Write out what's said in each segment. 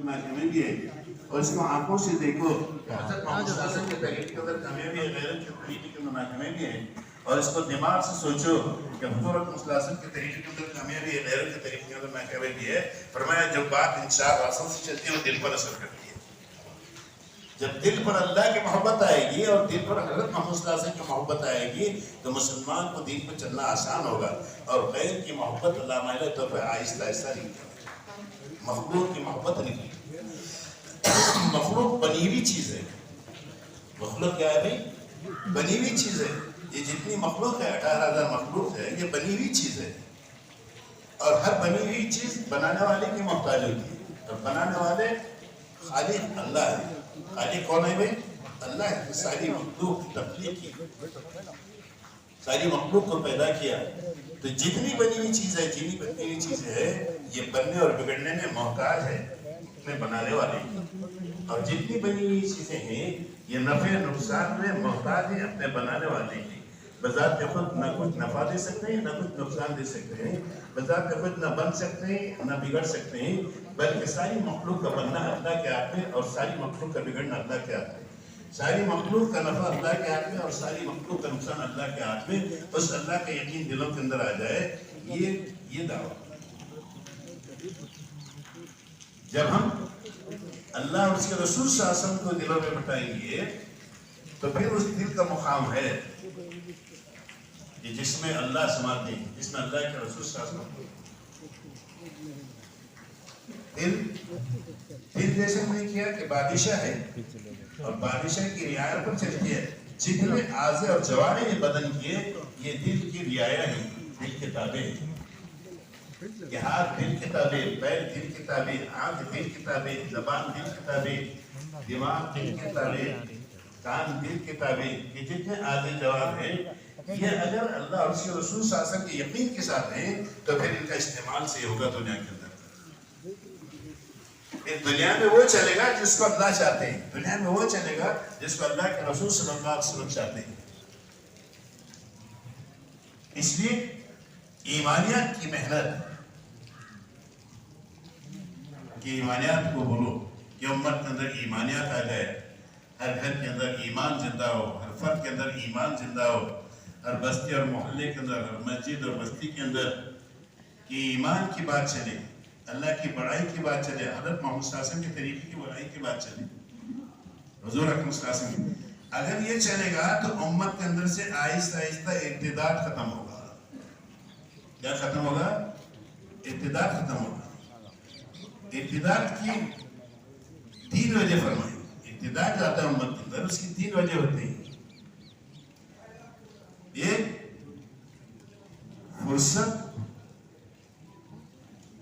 کی محکمے بھی ہے اور اس کو آنکھوں سے دیکھو حضرت محمد صلی اللہ علیہ وسلم کے طریقے کے اندر کامیابی ہے، غیرت کے طریقے کے اندر محکمے بھی ہے، اور اس کو دماغ سے سوچو کہ حضور اکرم صلی اللہ علیہ وسلم کے طریقے کے اندر کامیابی ہے، غیرت کے طریقے کے اندر محکمے بھی ہے۔ فرمایا جب بات ان چار راستوں سے چلتی ہے وہ دل پر اثر کرتی ہے۔ جب دل پر اللہ کی محبت آئے گی اور دل پر حضرت محمد صلی اللہ علیہ وسلم کی محبت آئے گی تو مسلمان کو دین پر چلنا آسان ہوگا، اور غیر کی محبت اللہ معنی طور پر آہستہ آہستہ نکلے، مخلوق کی محبت نکلے۔ مخلوق بنی ہوئی چیز ہے، مخلوق کیا ہے بھائی؟ بنی ہوئی چیز ہے۔ یہ جتنی مخلوق ہے 18,000 مخلوق ہے، یہ بنی ہوئی چیز ہے، اور ہر بنی ہوئی چیز بنانے والے کی محتاج ہوتی ہے، اور بنانے والے خالق اللہ ہے۔ خالق کون ہے بھائی؟ اللہ ہے۔ ساری مخلوق کی تخلیق کی، ساری مخلوق کو پیدا کیا، تو جتنی بنی ہوئی چیز ہے، جتنی بنی ہوئی چیز ہے، یہ بننے اور بگڑنے میں محتاج ہے اپنے بنانے والے، اور جتنی بنی ہوئی چیزیں ہیں یہ نفع نقصان میں محتاج ہیں اپنے بنانے والے کی۔ بذات خود نہ کچھ نفع دے سکتے ہیں نہ کچھ نقصان دے سکتے ہیں، بذات خود نہ بن سکتے ہیں نہ بگڑ سکتے ہیں، بلکہ ساری مخلوق کا بننا اللہ کے ہاتھ میں اور ساری مخلوق کا بگڑنا اللہ کے ہاتھ میں، ساری مخلوق کا نفع اللہ کے ہاتھ میں اور ساری مخلوق کا نقصان اللہ کے ہاتھ میں۔ بس اللہ کا یقین دلوں کے اندر آ جائے، یہ دعوت۔ جب ہم اللہ اور اس کے رسول صلی اللہ علیہ وسلم کو دلوں میں بٹائیں گے تو پھر اس دل کا مقام ہے جس میں اللہ سماتے ہیں، جس میں اللہ کے رسول صلی اللہ علیہ وسلم۔ دل جیسے میں نے کیا کہ بادشاہ ہے اور بادشاہ کی رعایت پر چلتی ہے، جتنے اعضاء اور جوارح بدن کے یہ دل کی رعایت ہیں، دل کے تابع ہیں، کہ ہاتھ دل کے تابع، پیر دل کے تابع، آنکھ دل کے تابع، زبان دل کے تابع، دماغ دل کے تابع، کان دل کے تابع، یہ جتنے اعضاء جوارح ہیں، یہ اگر اللہ اور اس کے رسول صلی اللہ علیہ وسلم کے یقین کے ساتھ ہیں تو پھر ان کا استعمال سے ہوگا دنیا کے اندر۔ دنیا میں وہ چلے گا جس کو اللہ چاہتے ہیں، دنیا میں وہ چلے گا جس کو اللہ کے رسول صلی اللہ علیہ وسلم چاہتے ہیں۔ اس لیے ایمانیات کی محنت، کہ ایمانیات کو بولو کہ امت کے اندر ایمانیات آ جائے، ہر گھر کے اندر ایمان زندہ ہو، ہر فرد کے اندر ایمان زندہ ہو، ہر بستی اور محلے کے اندر، ہر مسجد اور بستی کے اندر، کہ ایمان کی بات چلے، اللہ کی بڑائی کی بات چلے، حضرت محمد صلی اللہ علیہ وسلم کے طریقے کی بڑائی کی بات چلے، حضور اکرم صلی اللہ علیہ وسلم۔ اگر یہ چلے گا تو امت کے اندر سے آہستہ آہستہ ارتداد ختم ہوگا۔ کیا ختم ہوگا؟ ارتداد ختم ہوگا۔ ارتداد کی 3 وجہ فرمائی۔ ارتداد جاتا ہے امت کے اندر، اس کی 3 وجہ ہوتی ہیں۔ ایک فرصت،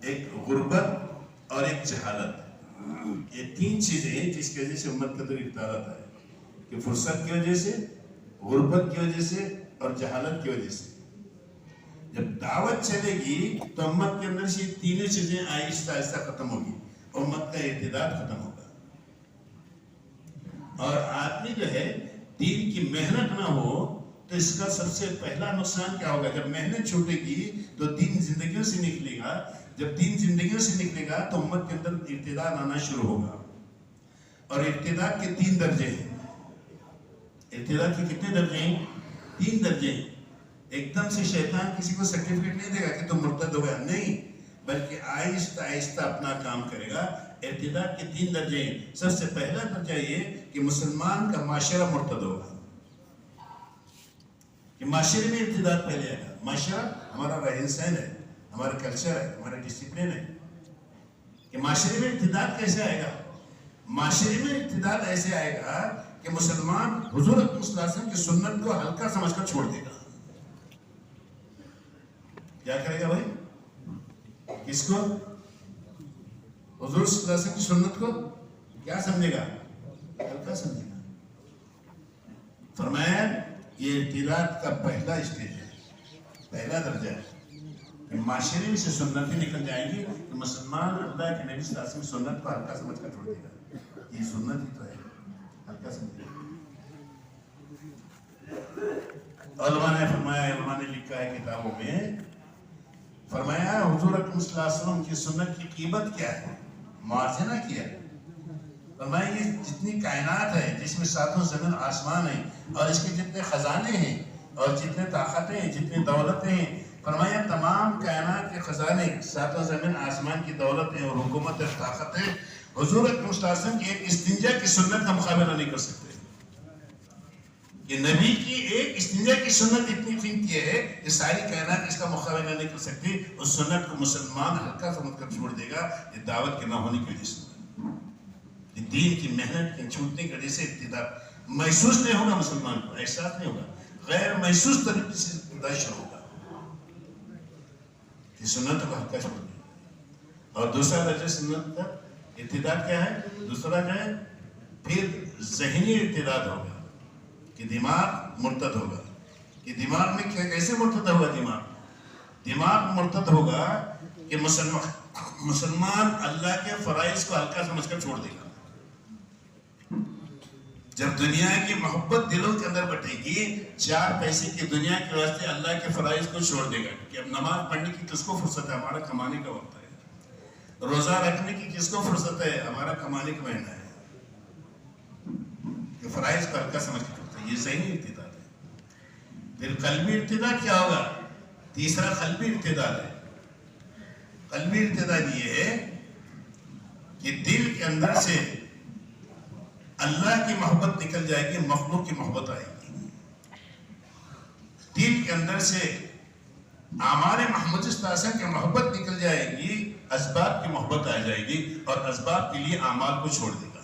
ایک غربت اور ایک جہالت۔ یہ 3 چیزیں ہیں جس کی وجہ سے امت کے اندر ارتداد آتا ہے، کہ فرصت کی وجہ سے، غربت کی وجہ سے اور جہالت کی وجہ سے۔ جب دعوت چلے گی تو امت کے اندر سے یہ 3 چیزیں آہستہ آہستہ ختم ہوگی، امت کا ارتداد ختم ہوگا۔ اور آدمی جو ہے دین کی محنت نہ ہو تو اس کا سب سے پہلا نقصان کیا ہوگا؟ جب محنت چھوٹے گی تو دین زندگیوں سے نکلے گا، جب دین زندگیوں سے نکلے گا تو امت کے اندر ارتداد آنا شروع ہوگا۔ اور ارتداد کے 3 درجے ہیں۔ ارتداد کے کتنے درجے ہیں؟ 3 درجے ہیں۔ ایک دم سے شیطان کسی کو سرٹیفکیٹ نہیں دے گا کہ تم مرتد ہو گیا، نہیں، بلکہ آہستہ آہستہ اپنا کام کرے گا۔ ارتداد کے 3 درجے ہیں۔ سب سے پہلا درجہ یہ کہ مسلمان کا معاشرہ مرتد ہوگا، کہ معاشرے میں ارتداد پہلے آئے گا۔ معاشرہ ہمارا رہن سہن ہے، ہمارا کلچر ہے، ہمارا ڈسپلن ہے، کہ معاشرے میں ارتداد کیسے آئے گا؟ معاشرے میں ارتداد ایسے آئے گا کہ مسلمان حضور اکرم صلی اللہ علیہ وسلم کی سنت کو ہلکا سمجھ کر چھوڑ دے گا۔ کیا کرے گا بھائی؟ کس کو؟ حضور صلی اللہ علیہ وسلم کی سنت کو کیا سمجھے گا؟ ہلکا سمجھے گا۔ فرمایا یہ ارتداد کا پہلا اسٹیج ہے، پہلا درجہ ہے، کہ معاشرے میں سے سنتیں نکل جائیں گی تو مسلمان اللہ کے نبی صلی اللہ علیہ وسلم کی سنت کو ہلکا سمجھ کر چھوڑ دے گا۔ یہ سنت ہی تو ہے، ہلکا سمجھے گا۔ علماء نے فرمایا، علماء نے لکھا ہے کتابوں میں، فرمایا حضور اکرم صلی اللہ علیہ وسلم کی سنت کی قیمت کیا ہے؟ موازنہ کیا. فرمایا یہ جتنی کائنات ہے جس میں ساتوں زمین آسمان ہیں اور اس کے جتنے خزانے ہیں اور جتنے طاقتیں ہیں جتنی دولتیں ہیں، فرمایا تمام کائنات کے خزانے، ساتوں زمین آسمان کی دولتیں اور حکومت اور طاقتیں حضور اکرم صلی اللہ علیہ وسلم کی ایک استنجا کی سنت کا مقابلہ نہیں کر سکتے. کہ نبی کی ایک استنجا کی سنت اتنی قیمتی ہے کہ ساری کائنات اس کا مقابلہ نہیں کر سکتی. اس سنت کو مسلمان ہلکا سمجھ کر چھوڑ دے گا، یہ دعوت کے نہ ہونے کی وجہ سے، یہ دین کی محنت کے چھوٹنے کی وجہ سے ابتدا محسوس نہیں ہوگا، مسلمان کو احساس نہیں ہوگا، غیر محسوس طریقے سے ابتدا شروع ہوگا. یہ سنت کو ہلکا چھوڑ دے. اور دوسرا درجہ سنت کا ارتداد کیا ہے؟ دوسرا جو ہے پھر ذہنی ارتداد ہوگا کہ دماغ مرتد ہوگا. کہ دماغ میں کیسے مرتد ہوگا؟ دماغ مرتد ہوگا کہ مسلمان اللہ کے فرائض کو ہلکا سمجھ کر چھوڑ دے گا. جب دنیا کی محبت دلوں کے اندر بٹے گی، چار پیسے کی دنیا کے واسطے اللہ کے فرائض کو چھوڑ دے گا. کہ اب نماز پڑھنے کی کس کو فرصت ہے؟ ہمارا کمانے کا وقت ہے. روزہ رکھنے کی کس کو فرصت ہے؟ ہمارا کمانے کا مہینہ ہے. کہ فرائض کو ہلکا سمجھ کے چھوڑتا ہے. یہ ذہنی ارتداد ہے. پھر قلبی ارتداد کیا ہوگا؟ تیسرا قلبی ارتداد ہے. قلبی ارتداد یہ ہے کہ دل کے اندر سے اللہ کی محبت نکل جائے گی، مخلوق کی محبت آئے گی. دل کے اندر سے اعمال محمد صلی اللہ علیہ وسلم کی محبت نکل جائے گی، اسباب کی محبت آ جائے گی اور اسباب کے لیے اعمال کو چھوڑ دے گا.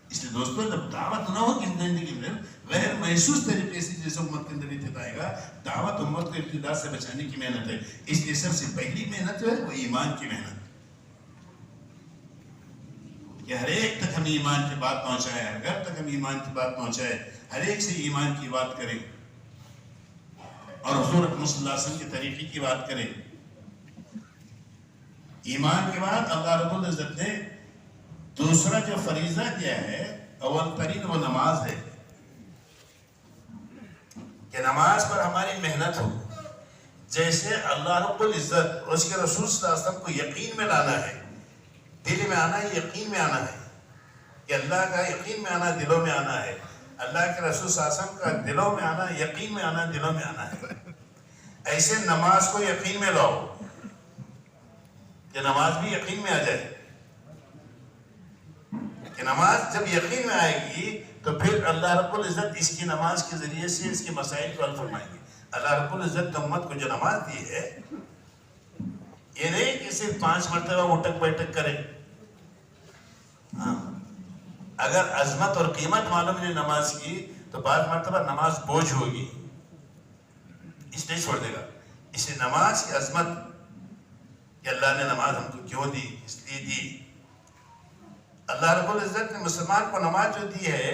اس لیے دوستوں، جب دعوت نہ ہو کہ زندگی میں غیر محسوس طریقے سے جیسے امت کے اندر ارتداد آئے گا، دعوت امت کو ارتداد سے بچانے کی محنت ہے. اس لیے سب سے پہلی محنت جو ہے وہ ایمان کی محنت، کہ ہر ایک تک ہم ایمان کی بات پہنچائے، ہر گھر تک ہم ایمان کی بات پہنچائے، ہر ایک سے ایمان کی بات کریں اور حضور اکرم صلی اللہ علیہ وسلم کے طریقے کی بات کریں. ایمان کے بعد اللہ رب العزت نے دوسرا جو فریضہ دیا ہے، اول ترین وہ نماز ہے. کہ نماز پر ہماری محنت ہو. جیسے اللہ رب العزت اور اس کے رسول صلی اللہ علیہ وسلم کو یقین میں لانا ہے، دل میں آنا ہے، یقین میں آنا ہے. کہ اللہ کا یقین میں آنا، دلوں میں آنا ہے. اللہ کے رسول صلی اللہ علیہ وسلم کا دلوں میں آنا، یقین میں آنا، دلوں میں آنا ہے. ایسے نماز کو یقین میں لاؤ کہ نماز بھی یقین میں آ جائے. کہ نماز جب یقین میں آئے گی تو پھر اللہ رب العزت اس کی نماز کے ذریعے سے اس کے مسائل کو حل فرمائیں گے. اللہ رب العزت امت کو جو نماز دی ہے، یہ نہیں کہ صرف 5 مرتبہ اٹھک بیٹھک کرے. اگر عظمت اور قیمت معلوم ہے نماز کی تو بعض مرتبہ نماز بوجھ ہوگی، اس لیے چھوڑ دے گا. اس لیے نماز کی عظمت کہ اللہ نے نماز ہم کو کیوں دی، اس لیے دی. اللہ رب العزت نے مسلمان کو نماز جو دی ہے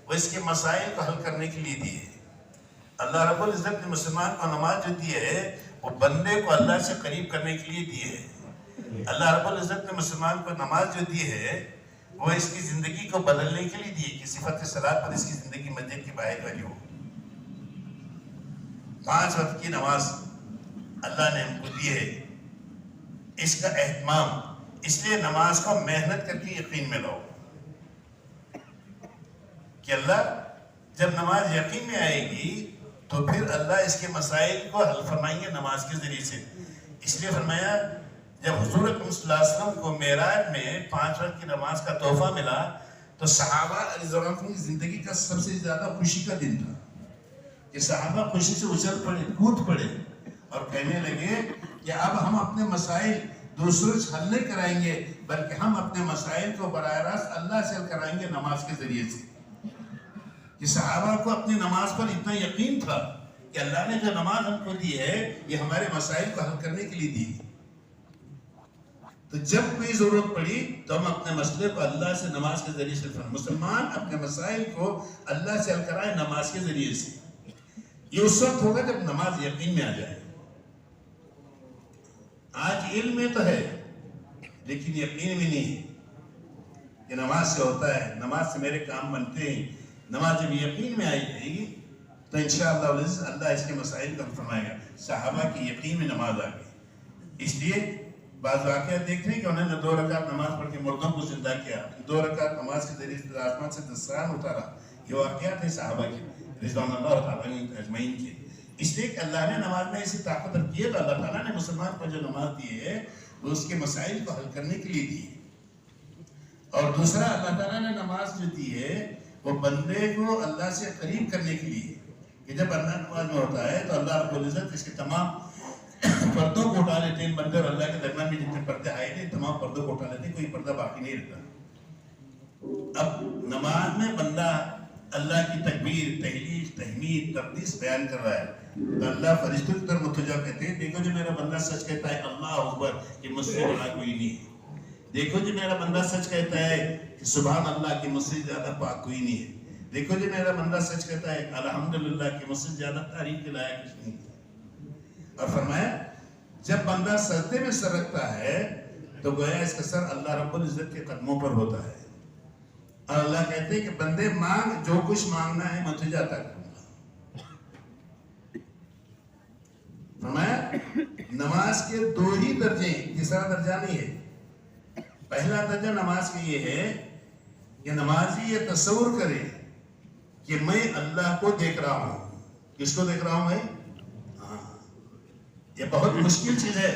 وہ اس کے مسائل کو حل کرنے کے لیے دی ہے. اللہ رب العزت نے مسلمان کو نماز جو دی ہے وہ بندے کو اللہ سے قریب کرنے کے لیے دی ہے. اللہ رب العزت نے مسلمان کو نماز جو دی ہے وہ اس کی زندگی کو بدلنے کے لیے دی ہے کہ صفت صلاۃ پر اس کی زندگی مسجد کی باہر والی ہو. 5 وقت کی نماز اللہ نے ہم کو دی ہے، اس کا اہتمام. اس لیے نماز کو محنت کر کے یقین میں لاؤ کہ اللہ جب نماز یقین میں آئے گی تو پھر اللہ اس کے مسائل کو حل فرمائیں گے نماز کے ذریعے سے. اس لیے فرمایا جب حضور اکرم صلی اللہ علیہ وسلم کو معراج میں 5 وقت کی نماز کا تحفہ ملا تو صحابہ رضی اللہ عنہم کی زندگی کا سب سے زیادہ خوشی کا دن تھا. کہ صحابہ خوشی سے اچھل پڑے، کود پڑے اور کہنے لگے کہ اب ہم اپنے مسائل دوسروں سے حل نہیں کرائیں گے بلکہ ہم اپنے مسائل کو براہ راست اللہ سے حل کرائیں گے نماز کے ذریعے سے. کہ صحابہ کو اپنی نماز پر اتنا یقین تھا کہ اللہ نے جو نماز ہم کو دی ہے یہ ہمارے مسائل کو حل کرنے کے لیے دی. تو جب کوئی ضرورت پڑی تو ہم اپنے مسئلے کو اللہ سے نماز کے ذریعے سے مسلمان اپنے مسائل کو اللہ سے حل کرائے نماز کے ذریعے سے. یہ اس وقت ہوگا جب نماز یقین میں آ جائے. آج علم میں تو ہے لیکن یقین میں نہیں ہے کہ نماز سے ہوتا ہے، نماز سے میرے کام بنتے ہیں. نماز جب یقین میں آئی جائے گی تو انشاءاللہ اللہ اس کے مسائل کو فرمائے گا. صحابہ کی یقین میں نماز آ گئی. اس لیے بعض واقعات دیکھ رہے ہیں کہ انہوں نے 2 رکعت نماز پڑھ کے مردوں کو زندہ کیا، 2 رکعت نماز کے ذریعے سے آسمان سے دستران اتارا. یہ واقعات ہیں صحابہ کے رضوان اللہ تعالیٰ اجمعین کے. اس لیے کہ اللہ نے نماز میں ایسی طاقت رکھی ہے، تو اللہ تعالیٰ نے مسلمان کو جو نماز دی ہے وہ اس کے مسائل کو حل کرنے کے لیے دی ہے. اور دوسرا اللہ تعالیٰ نے نماز جو دی ہے وہ بندے کو اللہ سے قریب کرنے کے لیے، کہ جب بندہ نماز میں ہوتا ہے تو اللہ رب العزت اس کے تمام پردوں کو اٹھا لیتے ہیں. بندے اور اللہ کے درمیان میں جتنے پردے آئے تھے تمام پردوں کو اٹھا لیتے ہیں، کوئی پردہ باقی نہیں رہتا. اب نماز میں بندہ اللہ کی تکبیر، تحلیل، تحمید، تقدیس بیان کر رہا ہے تو اللہ فرشتوں کی طرف متوجہ کہتے ہیں دیکھو جو میرا بندہ سچ کہتا ہے اللہ اکبر کہ مجھ سے بڑا کوئی نہیں ہے. دیکھو جو میرا بندہ سچ کہتا ہے کہ سبحان اللہ کہ مجھ سے زیادہ پاک کوئی نہیں ہے. دیکھو جو میرا بندہ سچ کہتا ہے الحمدللہ کہ مجھ سے زیادہ تعریف کے لائق کچھ نہیں ہے. اور فرمایا جب بندہ سجدے میں سر رکھتا ہے تو گویا اس کا سر اللہ رب العزت کے قدموں پر ہوتا ہے. اور اللہ کہتے ہیں کہ بندے مانگ، جو کچھ مانگنا ہے میں تجھے عطا کروں گا. فرمایا نماز کے 2 ہی درجے، تیسرا درجہ نہیں ہے. پہلا درجہ نماز کے یہ ہے کہ نمازی یہ تصور کرے کہ میں اللہ کو دیکھ رہا ہوں. کس کو دیکھ رہا ہوں میں؟ یہ بہت مشکل چیز ہے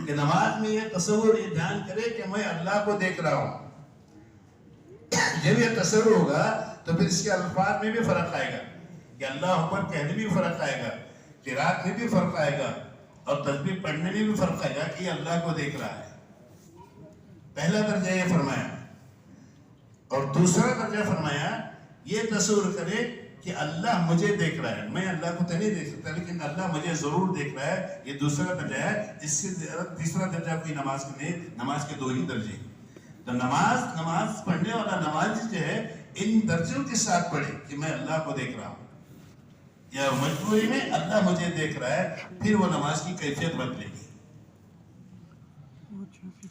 کہ نماز میں یہ تصور، یہ دھیان کرے کہ میں اللہ کو دیکھ رہا ہوں. جب یہ تصور ہوگا تو پھر اس کے الفاظ میں بھی فرق آئے گا کہ اللہ اکبر کہنے میں بھی فرق آئے گا، قرات میں بھی فرق آئے گا، اور تسبیح پڑھنے میں بھی فرق آئے گا کہ یہ اللہ کو دیکھ رہا ہے. پہلا درجہ یہ فرمایا. اور دوسرا درجہ فرمایا یہ تصور کرے کہ اللہ مجھے دیکھ رہا ہے. میں اللہ کو تو نہیں دیکھ سکتا لیکن اللہ مجھے ضرور دیکھ رہا ہے. یہ دوسرا درجہ ہے. اس سے تیسرا درجہ کوئی نماز کے نہیں، نماز کے 2 ہی درجے. تو نماز پڑھنے والا نماز جو ہے ان درجوں کے ساتھ پڑھے کہ میں اللہ کو دیکھ رہا ہوں، یا مجبوری میں اللہ مجھے دیکھ رہا ہے، پھر وہ نماز کی کیفیت بدلے گی.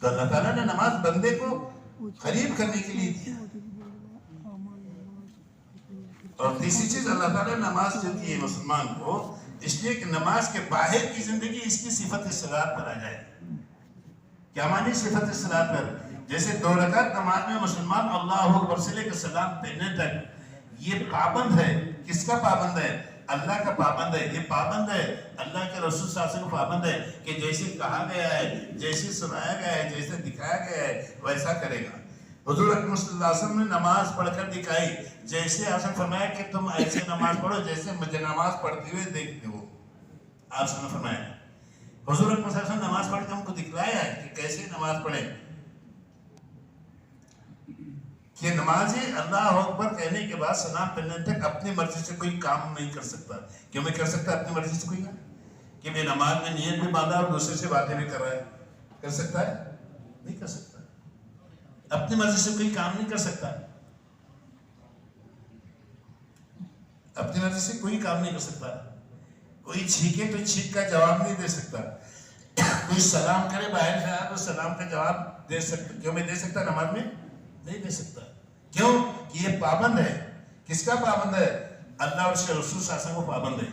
تو اللہ تعالیٰ نے نماز بندے کو قریب کرنے کے لیے دیا. اور تیسری چیز اللہ تعالیٰ نے نماز جو دی ہے مسلمان کو اس لیے کہ نماز کے باہر کی زندگی اس کی صفت صلاۃ پر آ جائے. کیا معنی صفت صلاۃ پر؟ جیسے 2 رکعت نماز میں مسلمان اللہ اکبر سے لے کے سلام پھیرنے تک یہ پابند ہے. کس کا پابند ہے؟ اللہ کا پابند ہے. یہ پابند ہے اللہ کے رسول صلی اللہ علیہ وسلم پابند ہے کہ جیسے کہا گیا ہے، جیسے سنایا گیا ہے، جیسے دکھایا گیا ہے ویسا کرے گا. حضور اکرم صلی اللہ علیہ وسلم نے نماز پڑھ کر دکھائی. جیسے آپ نے فرمایا کہ تم ایسے نماز پڑھو جیسے مجھے نماز پڑھتے ہوئے دیکھتے ہو. آپ نے فرمایا حضور اکرم صلی اللہ علیہ وسلم نماز پڑھ کے ہم کو دکھلایا ہے کہ کیسے نماز پڑھیں. کہ نمازی اللہ اکبر کہنے کے بعد سلام پھیرنے تک اپنی مرضی سے کوئی کام نہیں کر سکتا. کیوں میں کر سکتا اپنی مرضی سے کوئی کام؟ کہ میں نماز میں نیت بھی باندھا اور دوسرے سے باتیں بھی کر رہا ہے. کر سکتا ہے؟ نہیں کر سکتا. اپنی مرضی سے کوئی کام نہیں کر سکتا. اپنی مرضی سے کوئی کام نہیں کر سکتا. کوئی چھینکے تو چھینک کا جواب نہیں دے سکتا. کوئی سلام کرے باہر سے آیا تو سلام کا جواب دے سکتا. کیوں میں دے سکتا نماز میں؟ نہیں دے سکتا. کیوں کہ یہ پابند ہے. کس کا پابند ہے؟ اللہ اور اس کے رسول صلی اللہ علیہ وسلم کو پابند ہے.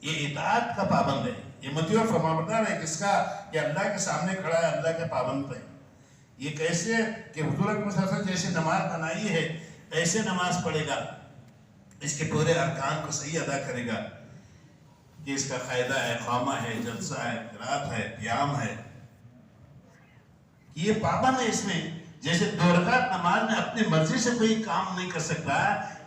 یہ اطاعت کا پابند ہے. یہ مطیع اور فرمانبردار ہے. کس کا؟ کہ اللہ کے سامنے کھڑا ہے، اللہ کے پابند ہے. یہ کیسے کہ حضور اکرم صلی اللہ علیہ وسلم جیسے نماز بنائی ہے ایسے نماز پڑھے گا، اس کے پورے ارکان کو صحیح ادا کرے گا کہ اس کا قاعدہ ہے، خامہ ہے، جلسہ ہے، قرات ہے، قیام ہے. یہ پابند ہے اس میں. جیسے 2 رکعت نماز میں اپنی مرضی سے کوئی کام نہیں کر سکتا،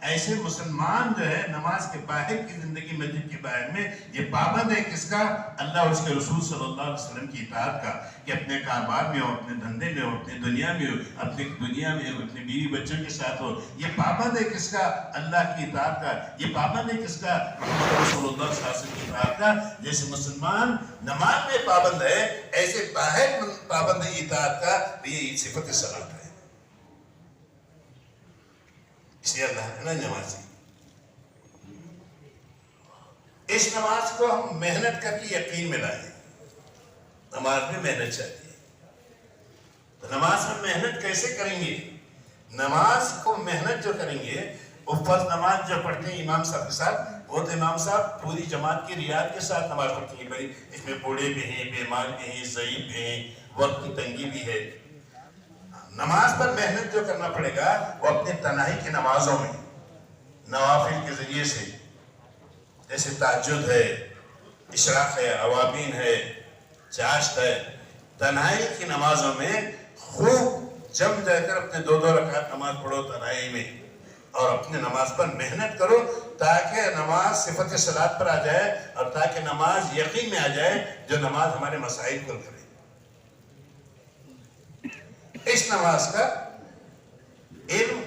ایسے مسلمان جو ہے نماز کے باہر کی زندگی، مسجد کے باہر میں یہ پابند ہے. کس کا؟ اللہ اور اس کے رسول صلی اللہ علیہ وسلم کی اطاعت کا. کہ اپنے کاروبار میں ہو، اپنے دھندے میں ہو، اپنی دنیا میں ہو، اپنی دنیا میں ہو، اپنے بیوی بچوں کے ساتھ ہو. یہ پابند ہے کس کا؟ اللہ کی اطاعت کا. یہ پابند ہے کس کا؟ محمد رسول اللہ صلی اللہ علیہ وسلم کی اطاعت کا. جیسے مسلمان نماز میں پابند ہے ایسے باہر پابند ہے اطاعت کا. یہ صفت صلاۃ ہے. اس لیے اللہ ہے نا نمازی. اس نماز کو ہم محنت کر کے یقین میں لائیں. نماز میں محنت چاہیے. تو نماز میں محنت کیسے کریں گے؟ نماز کو محنت جو کریں گے، وہ فرض نماز جو پڑھتے ہیں امام صاحب کے ساتھ، وہ تو امام صاحب پوری جماعت کی رعایت کے ساتھ نماز پڑھتے ہیں. بھائی اس میں بوڑھے بھی ہیں، بیمار بھی ہیں، ضعیف بھی ہیں، وقت کی تنگی بھی ہے. نماز پر محنت جو کرنا پڑے گا وہ اپنے تنہائی کی نمازوں میں نوافل کے ذریعے سے، جیسے تہجد ہے، اشراق ہے، اوابین ہے، چاشت ہے، تنہائی کی نمازوں میں خوب جم جا کر اپنے 2 رکعت نماز پڑھو تنہائی میں، اور اپنے نماز پر محنت کرو تاکہ نماز صفت صلاۃ پر آ جائے، اور تاکہ نماز یقین میں آ جائے جو نماز ہمارے مسائل کو کرے. اس نماز کا علم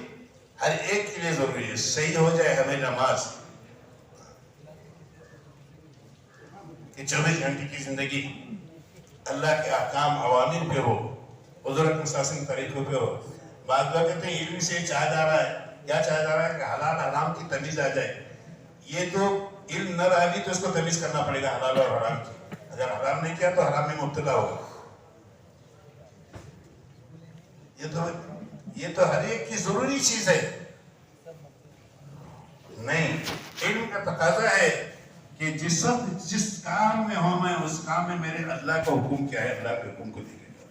ہر ایک کے لیے ضروری ہے. صحیح ہو جائے ہمیں نماز کہ 24 گھنٹے کی زندگی اللہ کے احکام عوامر پہ ہو، حضور اکرم صلی اللہ علیہ وسلم کے طریقوں پہ ہو. بعض لوگ کہتے ہیں علم سے چاہ جا رہا ہے، کیا چاہ جا رہا ہے کہ حلال حرام کی تمیز آ جائے. یہ تو علم نہ رہا بھی تو اس کو تمیز کرنا پڑے گا حلال اور حرام کی. اگر حرام نہیں کیا تو حرام میں مبتلا ہوگا. یہ تو ہر ایک کی ضروری چیز ہے. نہیں، علم کا تقاضا ہے کہ جس وقت جس کام میں ہوں میں اس کام میں میرے اللہ کا حکم کیا ہے، اللہ کے حکم کو دیکھے گا.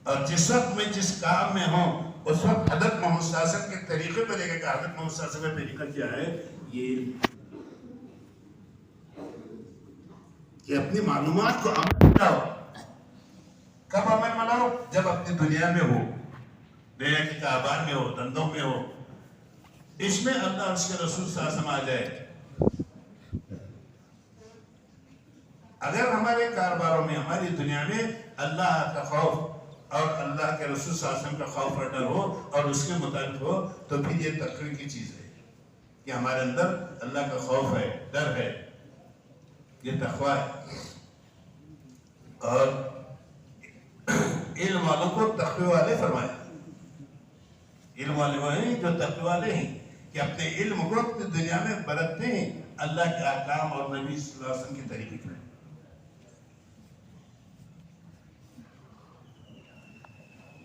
اور جس وقت میں جس کام میں ہوں اس وقت حضرت محمد صلی اللہ علیہ وسلم کے طریقے پہ دیکھے گا. حضرت محمد صلی اللہ علیہ وسلم کا طریقہ کیا ہے؟ یہ کہ اپنی معلومات کو عمل بناؤ. کب عمل بناؤ؟ جب اپنی دنیا میں ہو، دنیا کے کاروبار میں ہو، دندوں میں ہو، اس میں اللہ اور اس کے رسول صلی اللہ علیہ وسلم آ جائے. اگر ہمارے کاروباروں میں، ہماری دنیا میں اللہ کا خوف اور اللہ کے رسول صلی اللہ علیہ وسلم کا خوف اور ڈر ہو اور اس کے مطابق ہو تو پھر یہ تقوی کی چیز ہے کہ ہمارے اندر اللہ کا خوف ہے، ڈر ہے، یہ تقوی ہے. اور علم والوں کو تقوی والے فرمایا. علم والے وہ ہیں جو تقوی والے ہیں کہ اپنے علم کو اپنی دنیا میں برتتے ہیں اللہ کے احکام اور نبی صلی اللہ علیہ وسلم کے طریقے پر.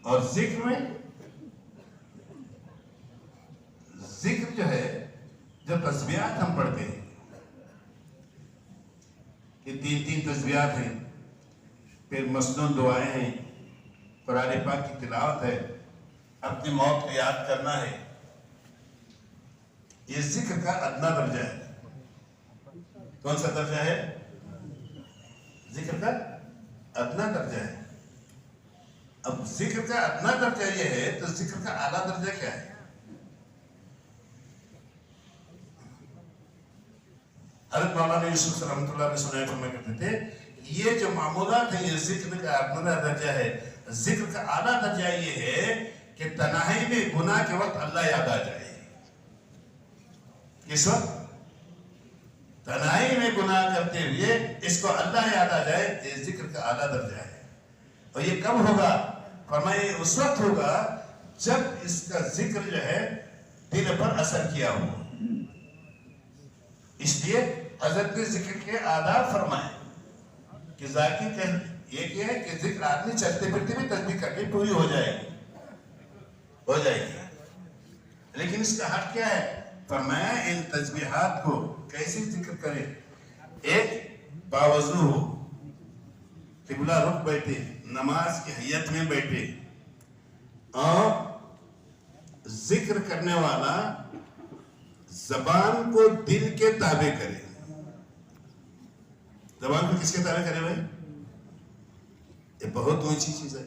اور ذکر میں، ذکر جو ہے، جو تسبیحات ہم پڑھتے ہیں کہ 3 تسبیحات ہیں، پھر مسنون دعائیں ہیں، قرآن پاک کی تلاوت ہے، اپنی موت کو یاد کرنا ہے. یہ ذکر کا ادنا درجہ ہے. کون سا درجہ ہے؟ ذکر کا ادنا درجہ ہے. اب ذکر کا ادنا درجہ یہ ہے تو ذکر کا اعلیٰ درجہ کیا ہے؟ حضرت مولانا یوسف رحمۃ اللہ علیہ سنائے فرمایا کرتے تھے یہ جو معمولات ہیں یہ ذکر کا ادنا درجہ ہے. ذکر کا اعلیٰ درجہ یہ ہے کہ تنہائی میں گناہ کے وقت اللہ یاد آ جائے. کس وقت؟ تنہائی میں گناہ کرتے ہوئے اس کو اللہ یاد آ جائے. یہ ذکر کا اعلیٰ درجہ ہے. اور یہ کب ہوگا؟ فرمائے اس وقت ہوگا جب اس کا ذکر جو ہے دل پر اثر کیا ہو. اس لیے حضرت نے ذکر کے آداب فرمائے کہ ذاکر کہ یہ کیا ہے کہ ذکر آدمی چلتے پھرتے بھی تسبیح کرنی پوری ہو جائے گی. لیکن اس کا حق کیا ہے؟ فرمایا ان تسبیحات کو کیسے ذکر کرے؟ ایک باوضو ہو، قبلہ رخ بیٹھے، نماز کی حیت میں بیٹھے، اور ذکر کرنے والا زبان کو دل کے تابع کرے. زبان کو کس کے تابع کرے بھائی؟ یہ بہت اونچی چیز ہے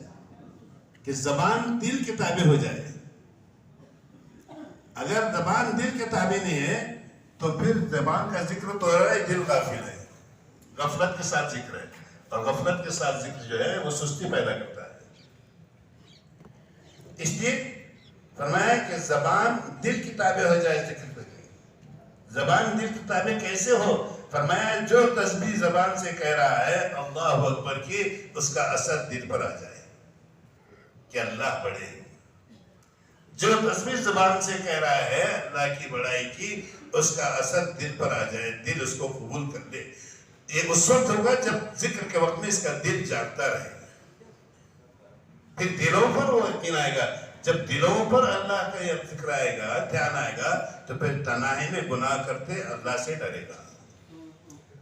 کہ زبان دل کے تابع ہو جائے. اگر زبان دل کے تابع نہیں ہے تو پھر زبان کا ذکر تو ہے، دل غافل ہے، غفلت کے ساتھ ذکر ہے. اور غفلت کے ساتھ ذکر جو ہے وہ سستی پیدا کرتا ہے. اس لیے فرمایا کہ زبان دل کی تابع ہو جائے ذکر پہ. زبان دل کی تابع کیسے ہو؟ فرمایا جو تسبیح زبان سے کہہ رہا ہے اللہ اکبر کی، اس کا اثر دل پر آ جائے کہ اللہ بڑے. جو تسبیح زبان سے کہہ رہا ہے اللہ کی بڑائی کی، اس کا اثر دل پر آ جائے، دل اس کو قبول کر لے. یہ اس وقت ہوگا جب ذکر کے وقت میں اس کا دل جاگتا رہے گا. پھر دلوں پر وہ یقین آئے گا. جب دلوں پر اللہ کا یہ فکر آئے گا، دھیان آئے گا، تو پھر تنہائی میں گناہ کرتے اللہ سے ڈرے گا.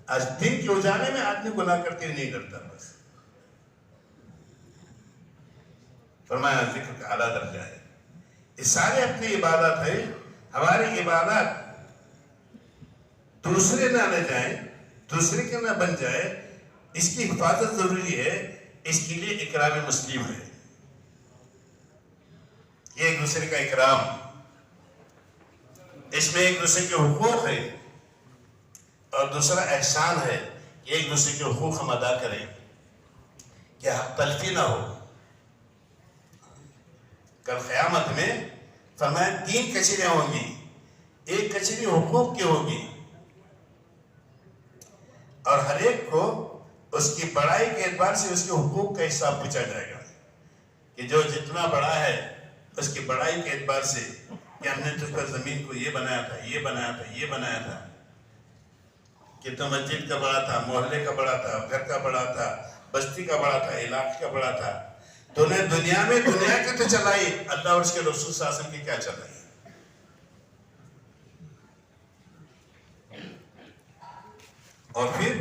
آج دن کے اجالے میں آدمی گناہ کرتے نہیں ڈرتا. بس فرمایا ذکر کا اعلیٰ درجہ ہے. یہ سارے اپنی عبادت ہے. ہماری عبادت دوسرے نہ لے جائیں، دوسرے کے نہ بن جائے، اس کی حفاظت ضروری ہے. اس کے لیے اکرام مسلم ہے. یہ ایک دوسرے کا اکرام، اس میں ایک دوسرے کے حقوق ہے. اور دوسرا احسان ہے کہ ایک دوسرے کے حقوق ہم ادا کریں کہ حق تلفی نہ ہو. کل قیامت میں فرمایا 3 کچریاں ہوں گی. ایک کچری حقوق کی ہوگی اور ہر ایک کو اس کی بڑائی کے اعتبار سے اس کے حقوق کا حساب پوچھا جائے گا کہ جو جتنا بڑا ہے اس کی بڑائی کے اعتبار سے کہ ہم نے تجھ پر زمین کو یہ بنایا تھا، یہ بنایا تھا، یہ بنایا تھا، کہ تو مسجد کا بڑا تھا، محلے کا بڑا تھا، گھر کا بڑا تھا، بستی کا بڑا تھا، علاقے کا بڑا تھا. تو نے دنیا میں دنیا کی تو چلائی، اللہ اور اس کے رسول صلی اللہ علیہ وسلم کی کیا چلائی؟ اور پھر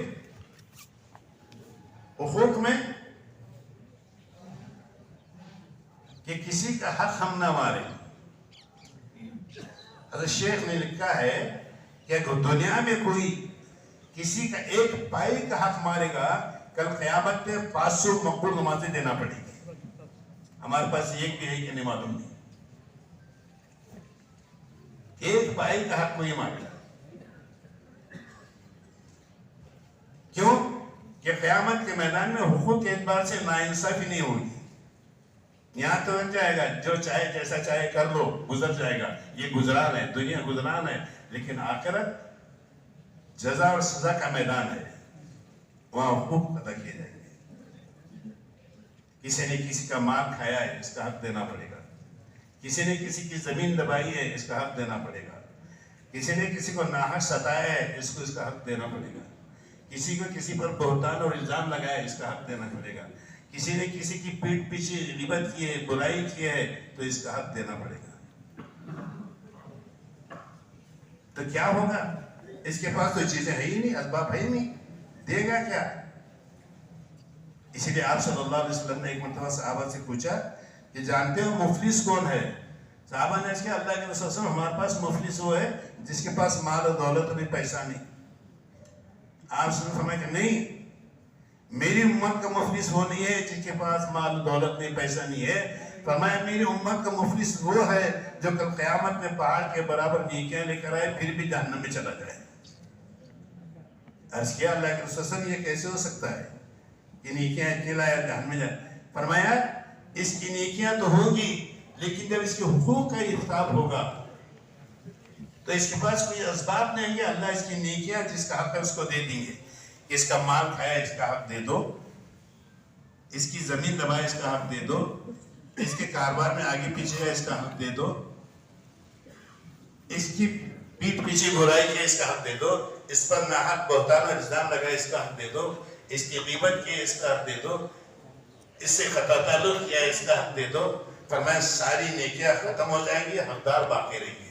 حقوق میں کہ کسی کا حق ہم نہ ماریں. حضرت شیخ نے لکھا ہے کہ اگر دنیا میں کوئی کسی کا ایک پائی کا حق مارے گا، کل قیامت میں 500 مقبول نمازیں دینا پڑے گی. ہمارے پاس ایک بھی ہے کہ نہیں معلوم نہیں. ایک پائی کا حق کوئی مارے گا. کیوں؟ کہ قیامت کے میدان میں حقوق کے اعتبار سے ناانصافی نہیں ہوگی. یہاں تو بن جائے گا جو چاہے جیسا چاہے کر لو، گزر جائے گا. یہ گزران ہے، دنیا گزران ہے. لیکن آخرت جزا اور سزا کا میدان ہے، وہاں حقوق ادا کیے جائیں گے. کسی نے کسی کا مال کھایا ہے، اس کا حق دینا پڑے گا. کسی نے کسی کی زمین دبائی ہے، اس کا حق دینا پڑے گا. کسی نے کسی کو ناحق ستایا ہے، اس کو اس کا حق دینا پڑے گا. کسی کو کسی پر بہتان اور الزام لگایا ہے، اس کا حق دینا پڑے گا. کسی نے کسی کی پیٹ پیچھے غیبت کی ہے، برائی کی ہے، تو اس کا حق دینا پڑے گا. تو کیا ہوگا؟ اس کے پاس تو چیزیں ہے ہی نہیں، اسباب ہے ہی نہیں، دے گا کیا؟ اسی لیے آپ صلی اللہ علیہ وسلم نے ایک مرتبہ صحابہ سے پوچھا کہ جانتے ہو مفلس کون ہے؟ صحابہ نے کہا اللہ کے رسول صلی اللہ علیہ وسلم ہمارے پاس مفلس وہ ہے جس کے پاس مال و دولت نہیں، پیسہ نہیں. آپ صلی اللہ علیہ وسلم فرمایا کہ نہیں، میری امت کا مفلس وہ نہیں ہے جس کے پاس مال و دولت نہیں، پیسہ نہیں ہے. فرمایا میری امت کا مفلس وہ ہے جو کل قیامت میں پہاڑ کے برابر نیکیاں لے کر آئے پھر بھی جہنم میں چلا جائے. عرض کیا اللہ کے رسول صلی اللہ علیہ وسلم یہ کیسے ہو سکتا ہے کہ نیکیاں اتنی لائے جہنم میں جائے؟ فرمایا اس کی نیکیاں تو ہوگی، لیکن جب اس کے حقوق کا حساب ہوگا تو اس کے پاس کوئی اسباب نہیں ہے. اللہ اس کی نیکیاں جس کا حق ہے اس کو دے دیں گے. اس کا مال کھایا، اس کا حق دے دو. اس کی زمین دبایا، اس کا حق دے دو. اس کے کاروبار میں آگے پیچھے ہے، اس کا حق دے دو. اس کی پیٹ پیچھے برائی کی، اس کا حق دے دو. اس پر ناحق بہتان اور الزام لگا، اس کا حق دے دو. اس کی غیبت کی، اس کا حق دے دو. اس سے خطا تعلق کیا، اس کا حق دے دو. فرمایا ساری نیکیاں ختم ہو جائیں گی، حقدار باقی رہیں گے.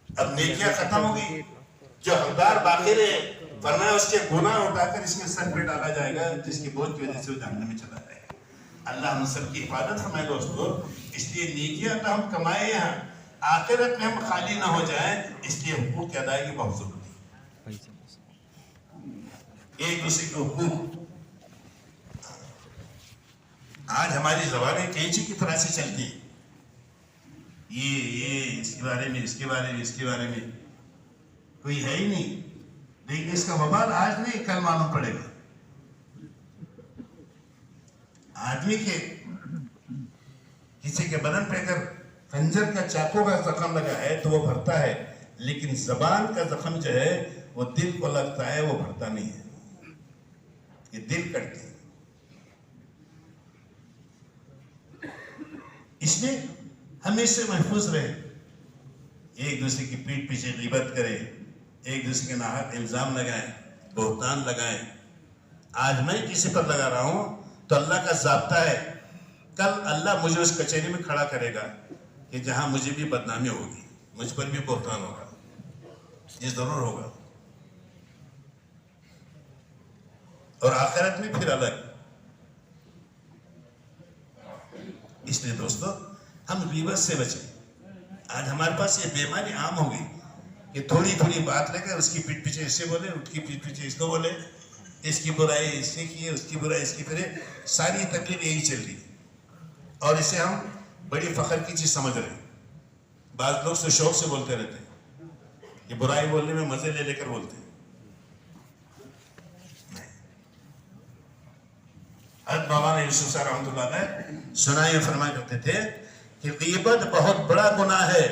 اب نیکیاں ختم ہو گئی، جو حقدار باقی رہے فرمایا اس کے گناہ اٹھا کر اس میں سر پہ ڈالا جائے گا، جس کی بوجھ کی وجہ سے وہ جہنم میں چلا جائے گا. اللہ ہم سب کی حفاظت فرمائے دوستو. اس لیے نیکیاں تو ہم کمائے یہاں، آخرت میں ہم خالی نہ ہو جائیں، اس لیے حقوق کی ادائیگی بہت ضروری ہے. ایک دوسرے کے حقوق. آج ہماری زبانیں کینچی کی طرح سے چلتی ہیں، یہ اس کے بارے میں، اس کے بارے میں، اس کے بارے میں کوئی ہے ہی نہیں. لیکن اس کا وبال آج نہیں کل معلوم پڑے گا. آدمی کے کسی کے بدن پہ اگر خنجر کا چاقو کا زخم لگا ہے تو وہ بھرتا ہے، لیکن زبان کا زخم جو ہے وہ دل کو لگتا ہے، وہ بھرتا نہیں ہے. یہ دل کٹتی ہے. اس لیے ہم اس سے محفوظ رہے. ایک دوسرے کی پیٹ پیچھے غیبت کرے، ایک دوسرے کے ناحق الزام لگائیں، بہتان لگائیں. آج میں کسی پر لگا رہا ہوں تو اللہ کا ضابطہ ہے، کل اللہ مجھے اس کچہری میں کھڑا کرے گا کہ جہاں مجھے بھی بدنامی ہوگی، مجھ پر بھی بہتان ہوگا. یہ ضرور ہوگا. اور آخرت میں پھر الگ. اس لیے دوستو ہم غیبت سے بچیں. آج ہمارے پاس یہ بیماری عام ہو گئی کہ تھوڑی تھوڑی بات لے کر اس کی پیٹ پیچھے اس سے بولے, اس کی پیٹ پیچھے اس کو بولے, اس کی برائی اس نے کی ہے, اس کی برائی اس کی کرے. ساری تکلیف یہی چل رہی اور اسے ہم بڑی فخر کی چیز سمجھ رہے ہیں. بعض لوگ سے شوق سے بولتے رہتے ہیں, یہ برائی بولنے میں مزے لے لے کر بولتے ہیں. حضرت مولانا یوسف صاحب رحمۃ اللہ علیہ سنائے فرمایا کرتے تھے کہ غیبت بہت بڑا گناہ ہے.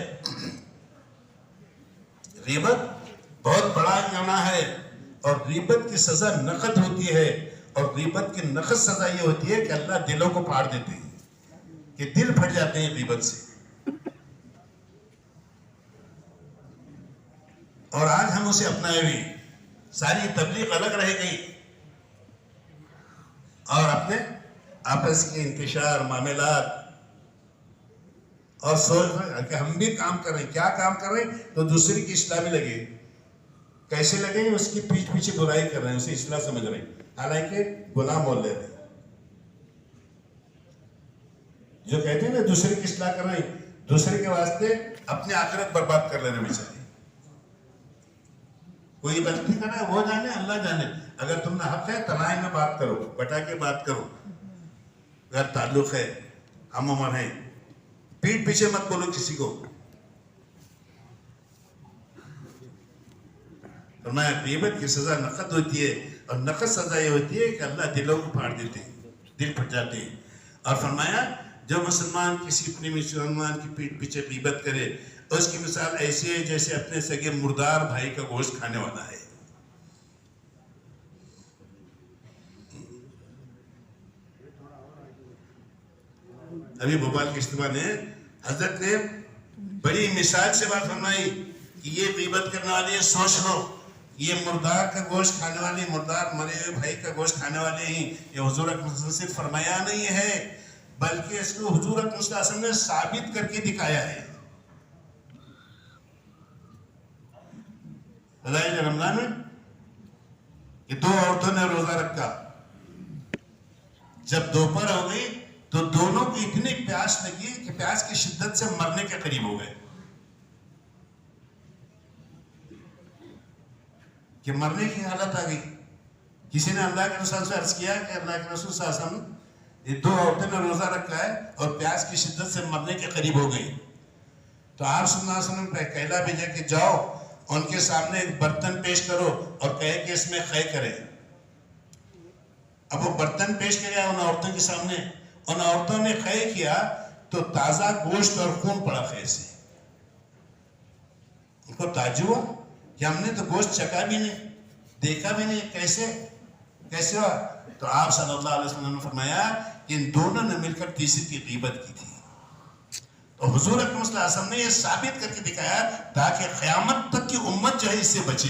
غیبت بہت بڑا گناہ ہے اور غیبت کی سزا نقد ہوتی ہے. اور غیبت کی نقد سزا یہ ہوتی ہے کہ اللہ دلوں کو پھاڑ دیتے ہیں, کہ دل پھٹ جاتے ہیں غیبت سے. اور آج ہم اسے اپنائے ہوئے, ساری تبلیغ الگ رہ گئی اور اپنے آپس کے انتشار معاملات اور سوچ رہے کہ ہم بھی کام کر رہے ہیں. کیا کام کر رہے ہیں؟ تو دوسری کی اصلاح میں لگے. کیسے لگے؟ اس کی پیچھے پیچھے برائی کر رہے ہیں, اسے اصلاح سمجھ رہے ہیں, حالانکہ گناہ بول لے رہے ہیں. جو کہتے ہیں نا دوسرے کی اصلاح کر رہے ہیں, دوسرے کے واسطے اپنے آخرت برباد کر لینے میں چاہیے. کوئی غلطی کرنا ہے وہ جانے, اللہ جانے. اگر تم نے حق ہے تنہائی میں بات کرو, بٹا کے بات کرو. اگر تعلق ہے, ہم عمر ہیں, پیٹ پیچھے مت بولو کسی کو. فرمایا غیبت کی سزا نقد ہوتی ہے اور نقد سزا یہ ہوتی ہے کہ اللہ دلوں کو پھاڑ دیتے ہیں, دل پھٹ جاتے ہیں. اور فرمایا جو مسلمان کسی اپنے مسلمان کی پیٹ پیچھے غیبت کرے اس کی مثال ایسی ہے جیسے اپنے سگے مردار بھائی کا گوشت کھانے والا ہے. ابھی بھوپال کے اجتماع نے حضرت نے بڑی مثال سے بات فرمائی کہ یہ غیبت کرنے والے سوچ لو, یہ مردار کا گوشت کھانے والے, مردار مرے ہوئے بھائی کا گوشت کھانے والے ہیں. یہ حضور اکرم سے فرمایا نہیں ہے بلکہ اس کو حضور اکرم صلی اللہ علیہ وسلم نے ثابت کر کے دکھایا ہے. رمضان میں کہ 2 عورتوں نے روزہ رکھا, جب دوپہر ہو گئی تو دونوں کو اتنی پیاس لگی کہ پیاس کی شدت سے مرنے کے قریب ہو گئے, کہ مرنے کی حالت آ گئی. کسی نے اللہ کے رسول سے عرض کیا کہ اللہ کے رسول صلی اللہ علیہ وسلم یہ 2 عورتوں نے روزہ رکھا ہے اور پیاس کی شدت سے مرنے کے قریب ہو گئی. تو آپ صلی اللہ علیہ وسلم نے کہلا بھیجا کہ جاؤ ان کے سامنے ایک برتن پیش کرو اور کہے کہ اس میں خے کرے. اب وہ برتن پیش کیا ان عورتوں کے سامنے, ان عورتوں نے خے کیا تو تازہ گوشت اور خون پڑا خے سے. ان کو تعجب ہوا کہ ہم نے تو گوشت چکا بھی نہیں, دیکھا بھی نہیں, کیسے ہوا؟ تو آپ صلی اللہ علیہ وسلم نے فرمایا کہ ان دونوں نے مل کر تیسری کی غیبت کی تھی. تو حضور اکرم صلی اللہ علیہ وسلم نے یہ ثابت کر کے دکھایا تاکہ قیامت تک کی امت جو ہے اس سے بچے.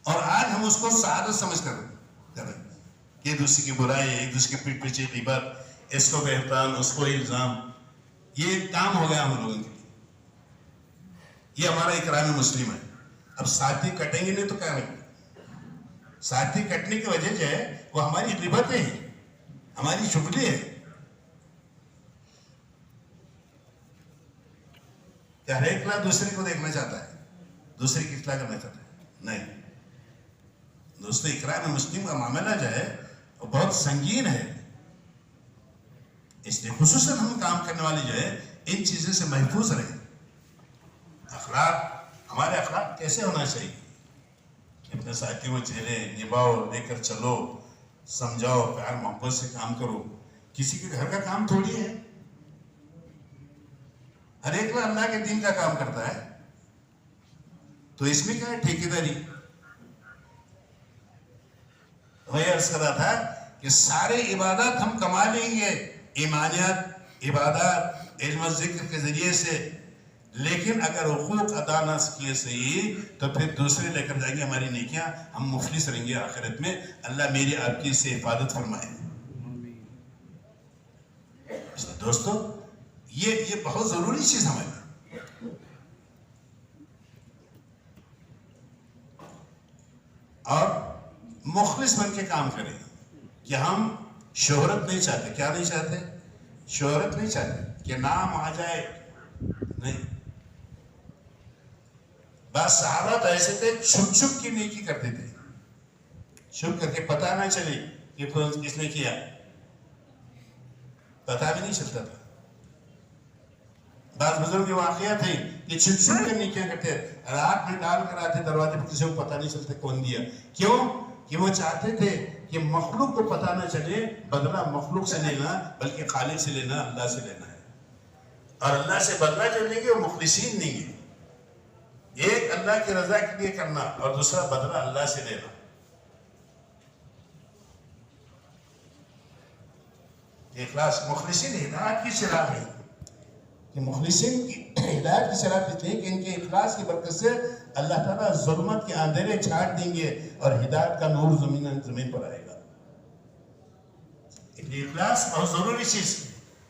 اور آج ہم اس کو سعادت سمجھ کر کریں کہ ایک دوسرے کی برائی, ایک دوسرے کے پیٹ پیچھے غیبت, اس کو بہتان اس کو الزام, یہ کام ہو گیا ہم لوگوں کے لیے. یہ ہمارا اکرام مسلم ہے. اب ساتھی کٹیں گے نہیں تو کیا ہوگا؟ ساتھی کٹنے کی وجہ جو ہے وہ ہماری غیبتیں ہیں, ہماری چغلی ہے. کیا ہر ایک دوسرے کو دیکھنا چاہتا ہے, دوسرے کی اصلاح کرنا چاہتا ہے؟ نہیں دوستو, اکرام مسلم کا معاملہ جو ہے وہ بہت سنگین ہے. اس لیے خصوصاً ہم کام کرنے والے جو ہے ان چیزوں سے محفوظ رہیں. اخلاق, ہمارے اخلاق کیسے ہونا چاہیے؟ اپنے ساتھیوں کو چہرے نبھاؤ, لے کر چلو, سمجھاؤ, پیار محبت سے کام کرو. کسی کے گھر کا کام تھوڑی ہے, ہر ایک اللہ کے دین کا کام کرتا ہے. تو اس میں کیا ہے ٹھیکیداری. وہی عرض کر رہا تھا کہ سارے عبادات ہم کما لیں گے, ایمانیات, عبادات, علم و ذکر کے ذریعے سے, لیکن اگر حقوق ادا نہ کیے صحیح تو پھر دوسرے لے کر جائیں گے ہماری نیکیاں, ہم مفلس رہیں گے آخرت میں. اللہ میری آپ کی سے حفاظت فرمائے. دوستو یہ بہت ضروری چیز ہماری. اور مخلص بن کے کام کریں کہ ہم شہرت نہیں چاہتے. کیا نہیں چاہتے؟ شہرت نہیں چاہتے کہ نام آ جائے، نہیں. بعض صحابہ تو ایسے تھے چھپ چھپ کی نیکی کرتے تھے، چھپ کر کے پتہ نہ چلے کہ کس نے کیا، پتہ بھی نہیں چلتا تھا. بعض بزرگ کے واقعات ہیں کہ چھپ چھپ کے نیکیاں کرتے ہیں، رات میں ڈال کر آتے دروازے پر، کسی کو پتہ نہیں چلتا کون دیا. کیوں؟ کہ وہ چاہتے تھے کہ مخلوق کو پتہ نہ چلے، بدلہ مخلوق سے لینا بلکہ خالق سے لینا، اللہ سے لینا ہے. اور اللہ سے بدلہ جو لیں گے وہ مخلصین نہیں ہیں. ایک اللہ کی رضا کے لیے کرنا اور دوسرا بدلہ اللہ سے لینا. اخلاص مخلصین ہدایت کی چراغ ہے، کہ مخلصین کی ہدایت کی چراغ اس لیے کہ ان کے اخلاص کی برکت سے اللہ تعالیٰ ظلمت کے اندھیرے چھاٹ دیں گے اور ہدایت کا نور زمین پر آئے گا. اس لیے اخلاص بہت ضروری چیز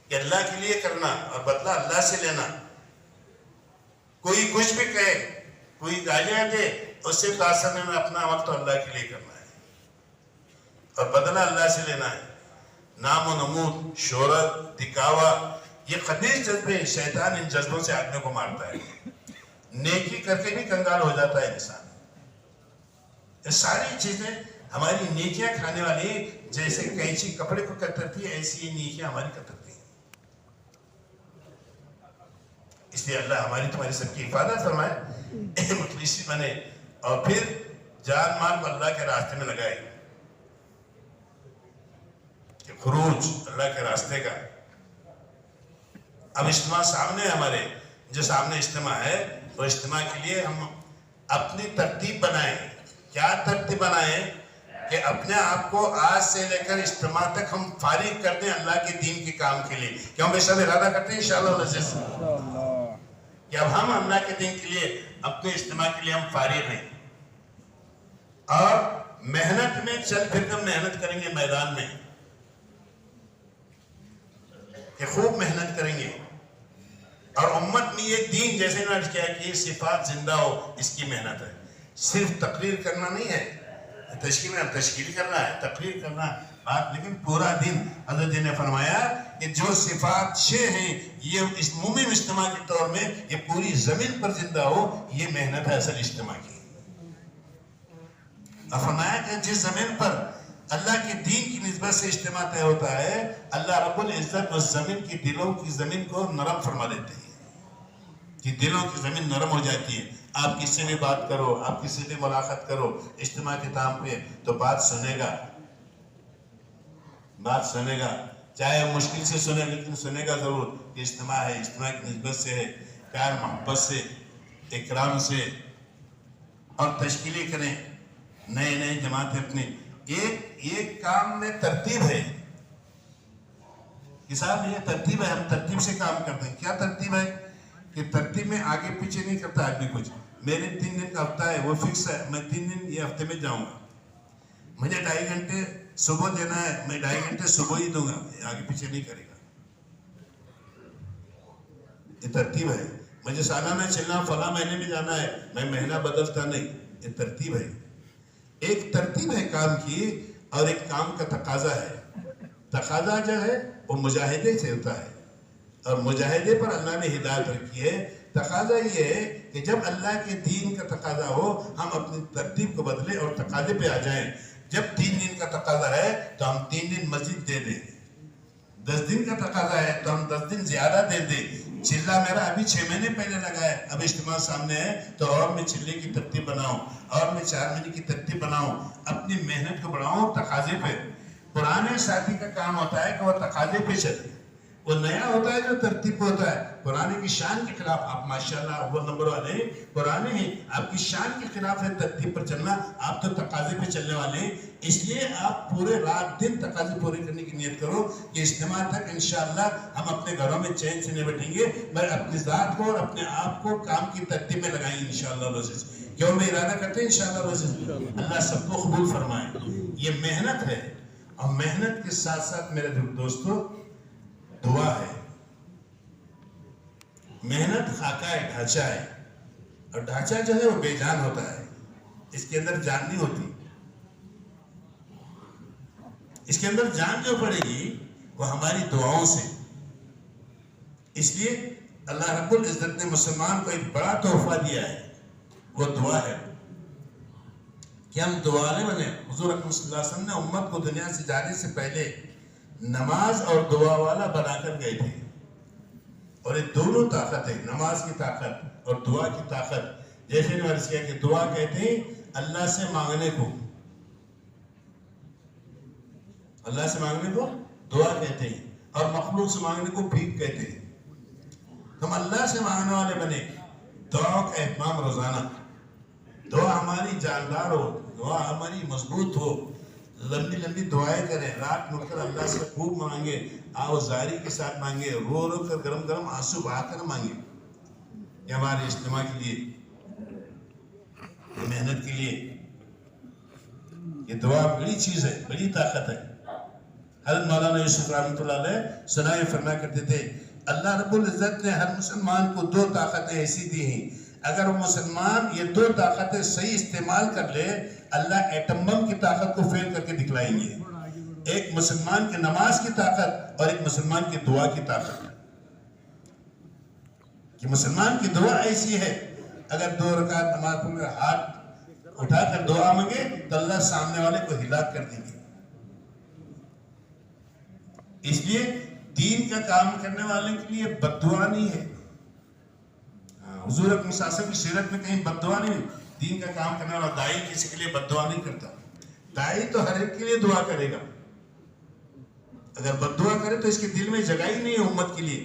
کہ اللہ کے لیے کرنا اور بدلہ اللہ سے لینا. کوئی کچھ بھی کہے، کوئی گالیاں دے، اس سے تاثر میں اپنا وقت اللہ کے لیے کرنا ہے اور بدلہ اللہ سے لینا ہے. نام و نمود، شہرت، دکھاوا، یہ خبیث جذبے، شیطان ان جذبوں سے آدمی کو مارتا ہے. نیکی کر کے بھی کنگال ہو جاتا ہے انسان. یہ ساری چیزیں ہماری نیکیاں کھانے والی، جیسے کینچی کپڑے کو کترتی ہے ایسی یہ نیکیاں ہماری کترتی ہیں. اس لیے اللہ ہماری تمہاری سب کی حفاظت فرمائے، مخلصی بنے اور پھر جان مال کو اللہ کے راستے میں لگائے. کہ خروج اللہ کے راستے کا. اب اجتماع سامنے ہے ہمارے، جو سامنے اجتماع ہے وہ اجتماع کے لیے ہم اپنی ترتیب بنائیں. کیا ترتیب بنائیں؟ کہ اپنے آپ کو آج سے لے کر اجتماع تک ہم فارغ کر دیں اللہ کے دین کے کام کے لیے. کیوں بے شک ارادہ کرتے ہیں انشاءاللہ کہ اب ہم اللہ کے دین کے لیے اپنے اجتماع کے لیے ہم فارغ ہیں اور محنت میں چل پھر کر محنت کریں گے میدان میں، کہ خوب محنت کریں گے. اور امت میں یہ دین جیسے نے عرض کیا کہ یہ صفات زندہ ہو، اس کی محنت ہے. صرف تقریر کرنا نہیں ہے، تشکیل کرنا ہے، تقریر کرنا بات، لیکن پورا دن. حضرت جی نے فرمایا کہ جو صفات 6 ہیں یہ اس مومن اجتماع کے طور میں یہ پوری زمین پر زندہ ہو، یہ محنت ہے اصل اجتماع کی. اور فرمایا کہ جس زمین پر اللہ کے دین کی نسبت سے اجتماع طے ہوتا ہے، اللہ رب العزت اس زمین کی دلوں کی زمین کو نرم فرما دیتے ہیں، کہ دلوں کی زمین نرم ہو جاتی ہے. آپ کس سے بھی بات کرو، آپ کس سے بھی ملاقات کرو اجتماع کے تام پہ، تو بات سنے گا، بات سنے گا، چاہے مشکل سے سنے لیکن سنے گا ضرور. کہ اجتماع ہے، اجتماع کی نسبت سے ہے، پیار محبت سے، اکرام سے. اور تشکیلیں کریں نئے نئے جماعتیں اپنے. ایک کام میں ترتیب ہے کہ صاحب یہ ترتیب ہے، ہم ترتیب سے کام کرتے ہیں. کیا ترتیب ہے؟ کہ ترتیب میں آگے پیچھے نہیں کرتا آدمی کچھ. میرے 3 دن کا ہفتہ ہے، وہ فکس ہے، میں 3 دن یہ ہفتے میں جاؤں گا. مجھے 2.5 گھنٹے صبح دینا ہے، میں 2.5 گھنٹے صبح ہی دوں گا، آگے پیچھے نہیں کرے گا. یہ ترتیب ہے. مجھے سالانہ چلنا، فلاں مہینے میں جانا ہے، میں مہینہ بدلتا نہیں. یہ ترتیب ہے. ایک ترتیب ہے کام کی اور ایک کام کا تقاضا ہے. تقاضا جو ہے وہ مجاہدے سے ہوتا ہے اور مجاہدے پر اللہ نے ہدایت رکھی ہے. تقاضا یہ ہے کہ جب اللہ کے دین کا تقاضا ہو ہم اپنی ترتیب کو بدلیں اور تقاضے پہ آ جائیں. جب 3 دن کا تقاضا ہے تو ہم 3 دن مزید دے دیں. 10 دن کا تقاضا ہے تو ہم 10 دن زیادہ دے دیں. چلہ میرا ابھی 6 مہینے پہلے لگا ہے، اب اجتماع سامنے ہے تو اور میں چلے کی ترتیب بناؤں، اور میں 4 مہینے کی ترتیب بناؤں. اپنی محنت کو بڑھاؤں تقاضے پہ. پرانے ساتھی کا کام ہوتا ہے کہ وہ تقاضے پہ چلے، وہ نیا ہوتا ہے جو ترتیب پہ ہوتا ہے. پرانے کی شان کے خلاف آپ ماشاءاللہ اول نمبر والے ہیں، پرانے ہیں، آپ کی شان کے خلاف ہے ترتیب پر چلنا. آپ تو تقاضے پہ چلنے والے ہیں، اس لیے آپ پورے رات دن تقاضے پورے کرنے کی نیت کرو کہ اجتماع تک انشاءاللہ ہم اپنے گھروں میں چین سے نہیں بیٹھیں گے، میں اپنی ذات کو اور اپنے آپ کو کام کی ترتیب میں لگائیں گے انشاءاللہ العزیز. کیوں میں ارادہ کرتے ہیں انشاءاللہ العزیز. اللہ سب کو قبول فرمائے. یہ محنت ہے اور محنت کے ساتھ ساتھ میرے دوستو دعا ہے. محنت خاکہ ہے، ڈھانچہ ہے، اور ڈھانچہ جو ہے وہ بے جان ہوتا ہے، اس کے اندر جان نہیں ہوتی. اس کے اندر جان جو پڑے گی وہ ہماری دعاؤں سے. اس لیے اللہ رب العزت نے مسلمان کو ایک بڑا تحفہ دیا ہے، وہ دعا ہے کہ ہم دعا والے بنے۔ حضور اکرم صلی اللہ علیہ وسلم نے امت کو دنیا سے جانے سے پہلے نماز اور دعا والا بنا کر گئے تھے، اور یہ دونوں طاقتیں، نماز کی طاقت اور دعا کی طاقت، جیسے نے عرض کیا کہ دعا کہتے ہیں اللہ سے مانگنے کو، اللہ سے مانگنے کو دعا کہتے ہیں، اور مخلوق سے مانگنے کو بھیک کہتے ہیں۔ ہم اللہ سے مانگنے والے بنے، دعا کا اہتمام روزانہ، دعا ہماری جاندار ہو، دعا ہماری مضبوط ہو، لمبی لمبی دعائیں کریں، رات مڑ کر اللہ سے خوب مانگے، آوازاری کے ساتھ مانگے، رو رو کر گرم گرم آنسو بہا کر مانگے۔ یہ ہمارے اجتماع کے لیے، یہ محنت کے لیے، یہ دعا بڑی چیز ہے، بڑی طاقت ہے۔ حضرت مولانا یوسف رحمۃ اللہ علیہ سنائے فرمایا کرتے تھے، اللہ رب العزت نے ہر مسلمان کو دو طاقتیں ایسی دی ہیں، اگر وہ مسلمان یہ دو طاقتیں صحیح استعمال کر لے، اللہ ایٹم بم کی طاقت کو فیل کر کے دکھلائیں گے۔ ایک مسلمان کی نماز کی طاقت اور ایک مسلمان کی دعا کی طاقت، کہ مسلمان کی دعا ایسی ہے، اگر 2 رکعت نماز پڑھ کر ہاتھ اٹھا کر دعا مانگے تو اللہ سامنے والے کو ہلاک کر دیں گے۔ اس لیے دین کا کام کرنے والے کے لیے بد دعا نہیں ہے۔ حضور اکرم صلی اللہ علیہ وسلم کی سیرت میں کہیں بد دعا نہیں ہے۔ دین کا کام کرنے والا داعی کسی کے لیے بد دعا نہیں کرتا، داعی تو ہر ایک کے لیے دعا کرے گا۔ اگر بد دعا کرے تو اس کے دل میں جگہ ہی نہیں ہے امت کے لیے۔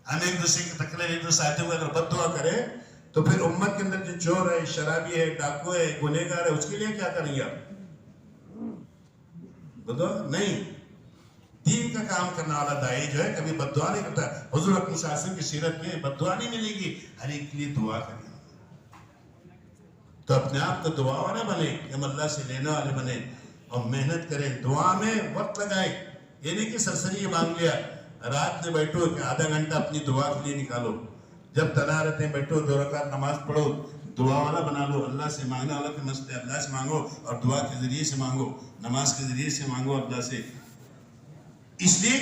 ہم ایک دوسرے کی تکلیف، ایک دوسرے ساتھیوں کو اگر بد دعا کرے تو پھر امت کے اندر جو چور ہے، شرابی ہے، ڈاکو ہے، گنہگار ہے، اس کے لیے کیا کریں گے آپ؟ بد دعا نہیں۔ دین کا کام کرنے والا داعی جو ہے کبھی بد دعا نہیں کرتا۔ حضور اکرم صلی اللہ علیہ وسلم کی سیرت میں بد دعا نہیں ملے گی، ہر ایک کے لیے دعا کریں۔ تو اپنے آپ کو دعا والا بنے، ہم اللہ سے لینے والے بنے، اور محنت کریں، دعا میں وقت لگائیں۔ یہ نہیں کہ سرسری مانگ لیا، رات میں بیٹھو کہ آدھا گھنٹہ اپنی دعا کے لیے نکالو، جب تنا رہتے ہیں بیٹھو 2 رکعت نماز پڑھو، دعا والا بنا لو، اللہ سے مانگنے والا کے مسئلے اللہ سے مانگو، اور دعا کے ذریعے سے مانگو، نماز کے ذریعے سے مانگو اللہ سے۔ اس لیے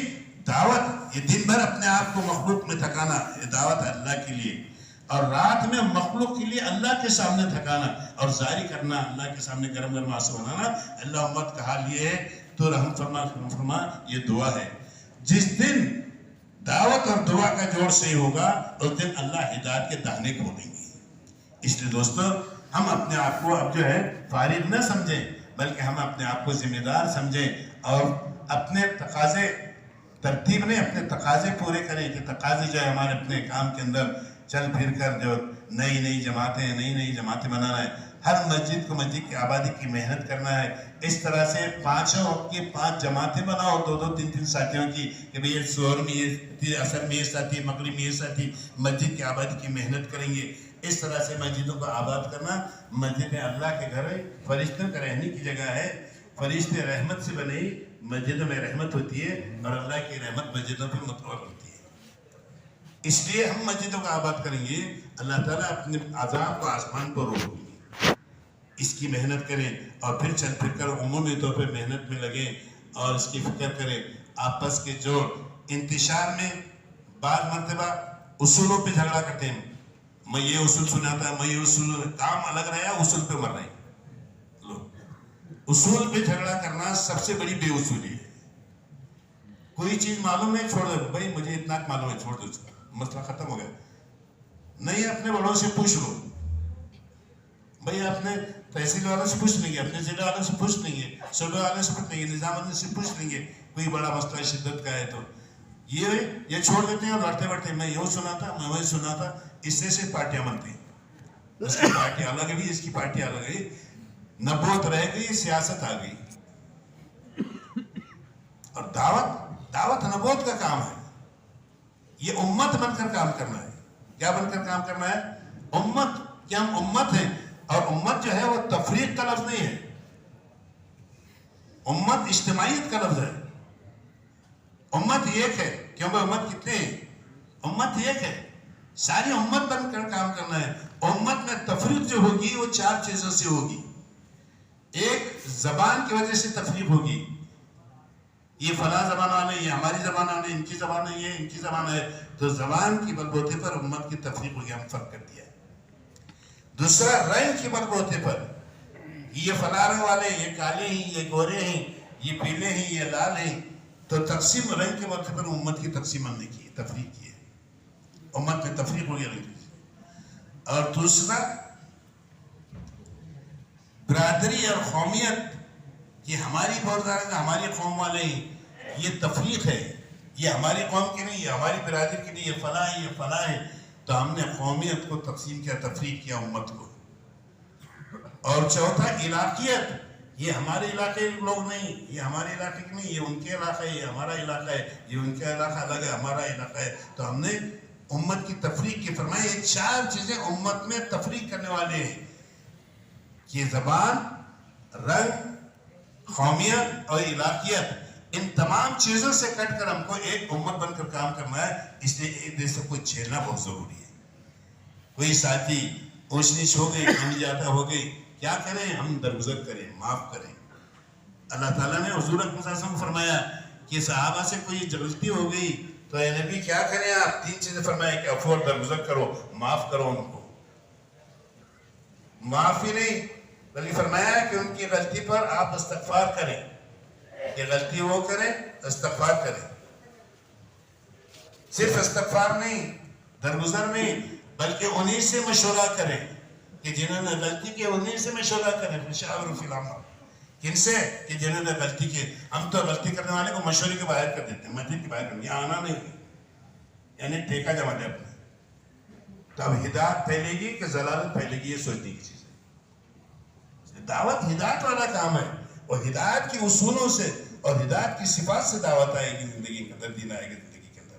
دعوت، یہ دن بھر اپنے آپ کو مخلوق میں تھکانا، یہ دعوت ہے اللہ کے لیے، اور رات میں مخلوق کے لیے اللہ کے سامنے تھکانا اور ظاہری کرنا، اللہ کے سامنے گرم گرم آنسو بنانا۔ اللہ امت کا حال یہ ہے تو رحم فرما، کرم فرما، یہ دعا ہے۔ جس دن دعوت اور دعا کا جوڑ صحیح ہوگا اس دن اللہ ہدایت کے دانے کھولیں گے۔ اس لیے دوستو، ہم اپنے آپ کو اب جو ہے فارغ نہ سمجھیں، بلکہ ہم اپنے آپ کو ذمہ دار سمجھیں، اور اپنے تقاضے ترتیب میں اپنے تقاضے پورے کریں، کہ تقاضے جو ہے ہمارے اپنے کام کے اندر چل پھر کر جو نئی جماعتیں بنانا ہے، ہر مسجد کو مسجد کی آبادی کی محنت کرنا ہے۔ اس طرح سے 5 وقت کی 5 جماعتیں بناؤ، 2 3 ساتھیوں کی، کہ بھئی ظہر میں یہ، عصر میں یہ ساتھی، مغرب میں یہ ساتھی، مسجد کی آبادی کی محنت کریں گے۔ اس طرح سے مسجدوں کو آباد کرنا۔ مسجد اللہ کے گھر ہے، فرشتوں کا رہنے کی جگہ ہے، فرشتے رحمت سے بنے، مسجدوں میں رحمت ہوتی ہے، اور اللہ کی رحمت مسجدوں پہ متعلق ہوتی ہے۔ اس لیے ہم مسجدوں کو آباد کریں گے، اللہ تعالیٰ اپنے عذاب کو آسمان پر روک دیں گے۔ اس کی محنت کریں، اور پھر چل پھر کر عمومی طور پہ محنت میں لگیں، اور اس کی فکر کریں۔ آپس کے جو انتشار میں بعض مرتبہ اصولوں پہ جھگڑا کرتے ہیں، میں یہ اصول سناتا ہے، میں یہ اصول، کام الگ رہا، اصول پہ مر رہے ہیں لوگ۔ اصول پہ جھگڑا کرنا سب سے بڑی بے اصولی ہے۔ کوئی چیز معلوم ہے، چھوڑ دو، بھائی مجھے اتنا معلوم ہے، چھوڑ دو، مسئلہ ختم ہو گیا۔ نہیں، اپنے بڑوں سے پوچھ لو، بھائی آپ نے تحصیل والوں سے پوچھ لیں گے، اپنے ضلع والوں سے پوچھ لیں گے، صوبے والوں سے پوچھ لیں گے، نظام سے پوچھ لیں گے، کوئی بڑا مسئلہ شدت کا ہے تو یہ چھوڑ دیتے ہیں، اور بڑھتے بڑھتے میں یوں سنا تھا، میں وہی سنا تھا، اس سے پارٹیاں بنتی ہیں۔ اس کی پارٹی الگ ہے، اس کی پارٹی الگ ہے، نبوت رہ گئی، سیاست آ گئی۔ اور دعوت نبوت کا کام ہے، یہ امت بن کر کام کرنا ہے۔ کیا بن کر کام کرنا ہے؟ امت، کہ ہم امت ہیں، اور امت جو ہے وہ تفریق کا لفظ نہیں ہے، امت اجتماعیت کا لفظ ہے۔ امت ایک ہے، کیوں بھائی امت کتنے ہیں؟ امت ایک ہے، ساری امت بن کر کام کرنا ہے۔ امت میں تفریق جو ہوگی وہ 4 چیزوں سے ہوگی۔ ایک، زبان کی وجہ سے تفریق ہوگی، یہ فلاں زبان والے، یہ ہماری زبان والے، ان کی زبان ہے، یہ ان کی زبان ہے. تو زبان کی بلبوتے پر امت کی تفریق ہو گیا، ہم فرق کر دیا. دوسرا رنگ کی بلبوتے پر، یہ فلاں رنگ والے، یہ کالے ہیں، یہ گورے ہیں، یہ پیلے ہیں، یہ لال ہیں. تو تقسیم رنگ کے بلبوتے پر امت کی تقسیم ہم نے کی، تفریق کی ہے. امت میں تفریق ہو گیا رنگ کی. اور دوسرا برادری اور قومیت، یہ ہماری بہت زیادہ ہماری قوم والے ہیں، یہ تفریق ہے. یہ ہماری قوم کی نہیں، یہ ہماری برادری کی نہیں، یہ فلاں ہے، یہ فلاں ہے. تو ہم نے قومیت کو تقسیم کیا، تفریق کیا امت کو. اور چوتھا علاقیت، یہ ہمارے علاقے کے لوگ نہیں، یہ ہمارے علاقے کے نہیں، یہ ان کے علاقہ ہے، یہ ہمارا علاقہ ہے، یہ ان کا علاقہ الگ ہے، ہمارا علاقہ ہے. تو ہم نے امت کی تفریق کی. فرمایا یہ 4 چیزیں امت میں تفریق کرنے والے ہیں، کہ زبان، رنگ، قومیت اور علاقیت. ان تمام چیزوں سے کٹ کر ہم کو ایک امت بن کر کام کرنا ہے. اس لیے ایک دوسرے کو جھیلنا بہت ضروری ہے. کوئی ساتھی اونچ نیچ ہو گئی، کمی زیادہ ہو گئی، کیا کریں؟ ہم درگزر کریں، معاف کریں. اللہ تعالیٰ نے حضور اکرم صلی اللہ علیہ وسلم فرمایا کہ صحابہ سے کوئی غلطی ہو گئی تو اے نبی کیا کریں آپ؟ 3 چیزیں فرمایا کہ عفو اور درگزر کرو، معاف کرو ان کو. معاف ہی نہیں بلکہ فرمایا کہ ان کی غلطی پر آپ استغفار کریں، کہ غلطی وہ کریں، استغفار کریں. صرف استغفار نہیں، درگزر نہیں، بلکہ انہی سے مشورہ کریں، کہ جنہوں نے غلطی کی انہی سے مشورہ کریں. مشاوروا فی الامر، کن سے؟ کہ جنہوں نے غلطی کی. ہم تو غلطی کرنے والے کو مشورے کے باہر کر دیتے ہیں، مسجد کے باہر کر دیتے ہیں، آنا نہیں، یعنی ٹھیکہ جما دے اپنے. تو اب ہدایت پھیلے گی کہ ضلالت پھیلے گی، یہ سوچنے کی چیز ہے. دعوت ہدایت والا کام ہے، اور ہدایت کے اصولوں سے اور ہدایت کی صفات سے دعوت آئے گی زندگی کے اندر، دین آئے گا زندگی کے اندر.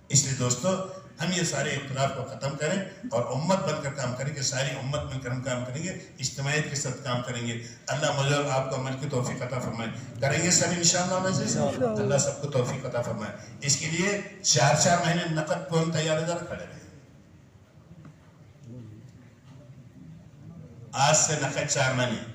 اس لیے دوستو ہم یہ سارے اختلاف کو ختم کریں اور امت بن کر کام کریں، کہ ساری امت بن کر ہم کام کریں گے، اجتماعیت کے ساتھ کام کریں گے. اللہ مجھے اور آپ کو عمل کی توفیق عطا فرمائے. کریں گے سب انشاءاللہ عزیز، اللہ سب کو توفیق عطا فرمائے. اس کے لیے 4 مہینے نقد کون تیار کھڑے رہے. آج سے نقد 4 مہینے